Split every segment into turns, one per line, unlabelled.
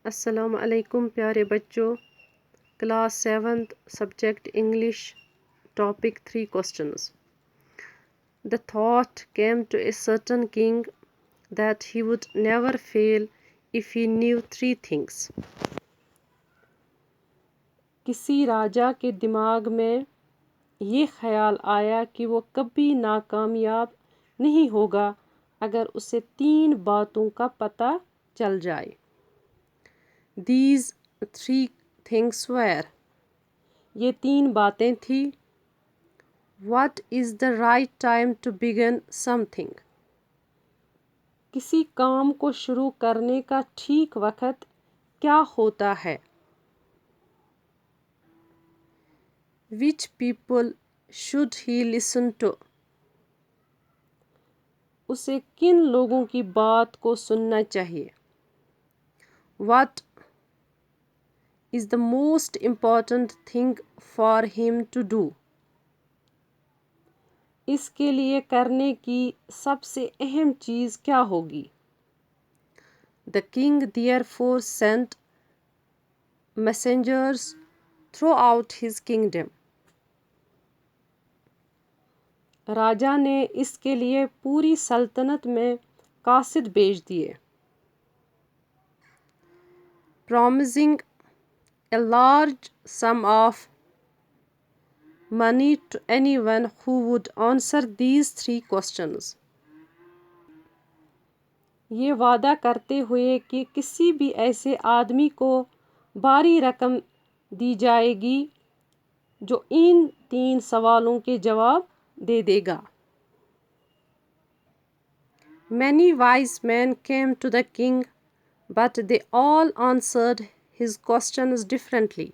السلام علیکم پیارے بچوں. Class 7th subject English topic 3 questions. The thought came to a certain king that he would never fail if he knew 3 things. کسی راجا کے دماغ میں یہ خیال آیا کہ وہ کبھی ناکامیاب نہیں ہوگا اگر اسے 3 باتوں کا پتہ چل جائے. These 3 things were: یہ 3 باتیں تھیں. What is the right time to begin something? کسی کام کو شروع کرنے کا ٹھیک وقت کیا ہوتا ہے؟ Which people should he listen to? اسے کن لوگوں کی بات کو سننا چاہیے؟ What is the most important thing for him to do? اس کے لیے کرنے کی سب سے اہم چیز کیا ہوگی؟ The king therefore sent messengers throughout his kingdom. راجا نے اس کے لیے پوری سلطنت میں قاصد بھیج دیے. Promising a large sum of money to anyone who would answer these 3 questions. یہ وعدہ کرتے ہوئے کہ کسی بھی ایسے آدمی کو بھاری رقم دی جائے گی جو ان 3 سوالوں کے جواب دے دے گا. Many wise men came to the king, but they all answered his questions differently.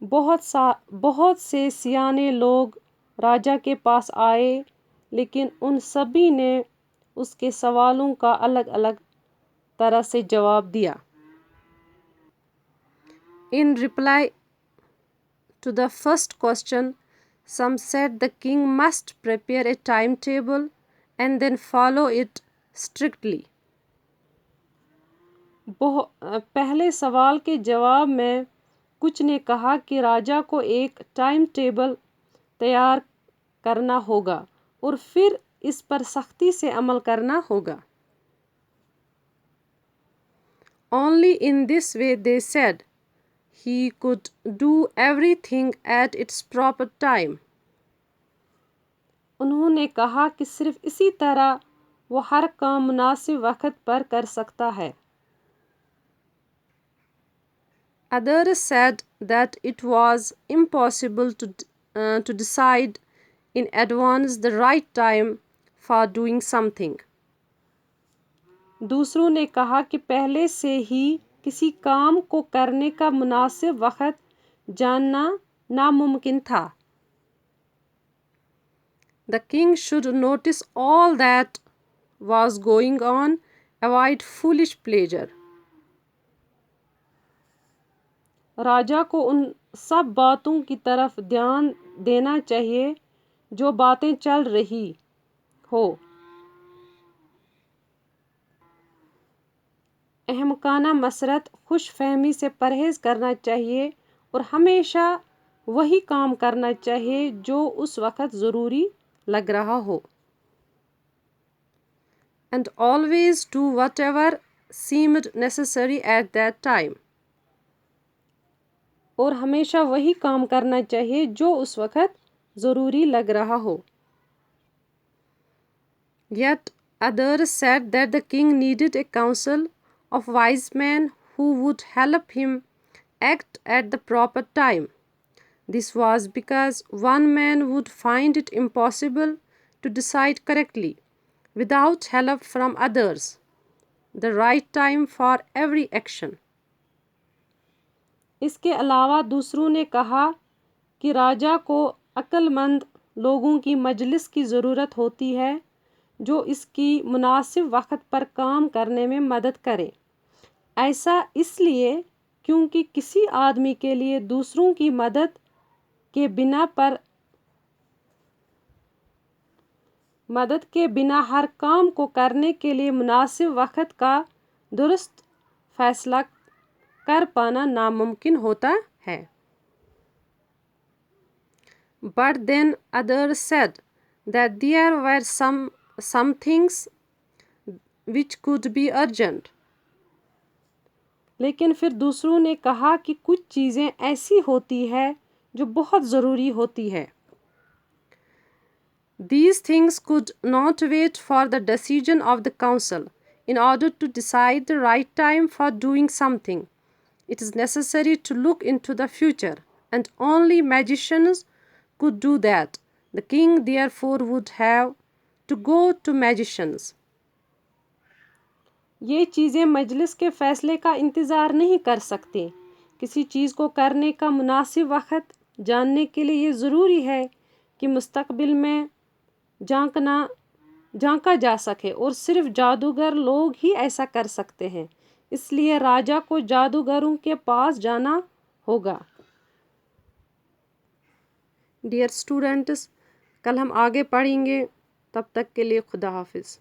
بہت سے سیانے لوگ راجا کے پاس آئے لیکن ان سبھی نے اس کے سوالوں کا الگ الگ طرح سے جواب دیا. In reply to the first question, some said the king must prepare a timetable and then follow it strictly. پہلے سوال کے جواب میں کچھ نے کہا کہ راجا کو ایک ٹائم ٹیبل تیار کرنا ہوگا اور پھر اس پر سختی سے عمل کرنا ہوگا. Only in this way, they said, he could do everything at its proper time. انہوں نے کہا کہ صرف اسی طرح وہ ہر کام مناسب وقت پر کر سکتا ہے. Others said that it was impossible to decide in advance the right time for doing something. دوسروں نے کہا کہ pہلے سے ہی کسی کام کو کرنے کا مناسب وقت جاننا ناممکن تھا. The king should notice all that was going on, avoid foolish pleasure. راجا کو ان سب باتوں کی طرف دھیان دینا چاہیے جو باتیں چل رہی ہو. احمقانہ مسرت، خوش فہمی سے پرہیز کرنا چاہیے اور ہمیشہ وہی کام کرنا چاہیے جو اس وقت ضروری لگ رہا ہو. And always do whatever seemed necessary at that time. اور ہمیشہ وہی کام کرنا چاہیے جو اس وقت ضروری لگ رہا ہو. Yet others said that the king needed a council of wise men who would help him act at the proper time. This was because one man would find it impossible to decide correctly without help from others the right time for every action. اس کے علاوہ دوسروں نے کہا کہ راجا کو عقل مند لوگوں کی مجلس کی ضرورت ہوتی ہے جو اس کی مناسب وقت پر کام کرنے میں مدد کرے. ایسا اس لیے کیونکہ کسی آدمی کے لیے دوسروں کی مدد کے بنا ہر کام کو کرنے کے لیے مناسب وقت کا درست فیصلہ کر پانا ناممکن ہوتا ہے۔ But then others said that there were some things which could be urgent. لیکن پھر دوسروں نے کہا کہ کچھ چیزیں ایسی ہوتی ہے جو بہت ضروری ہوتی ہے۔ These things could not wait for the decision of the council. In order to decide the right time for doing something, it is necessary to look into the future, and only magicians could do that. The king therefore would have to go to magicians. یہ چیزیں مجلس کے فیصلے کا انتظار نہیں کر سکتے۔ کسی چیز کو کرنے کا مناسب وقت جاننے کے لیے یہ ضروری ہے کہ مستقبل میں جھانکا جا سکے، اور صرف جادوگر لوگ ہی ایسا کر سکتے ہیں۔ اس لیے راجا کو جادوگروں کے پاس جانا ہوگا۔ ڈیئر اسٹوڈنٹس، کل ہم آگے پڑھیں گے، تب تک کے لیے خدا حافظ۔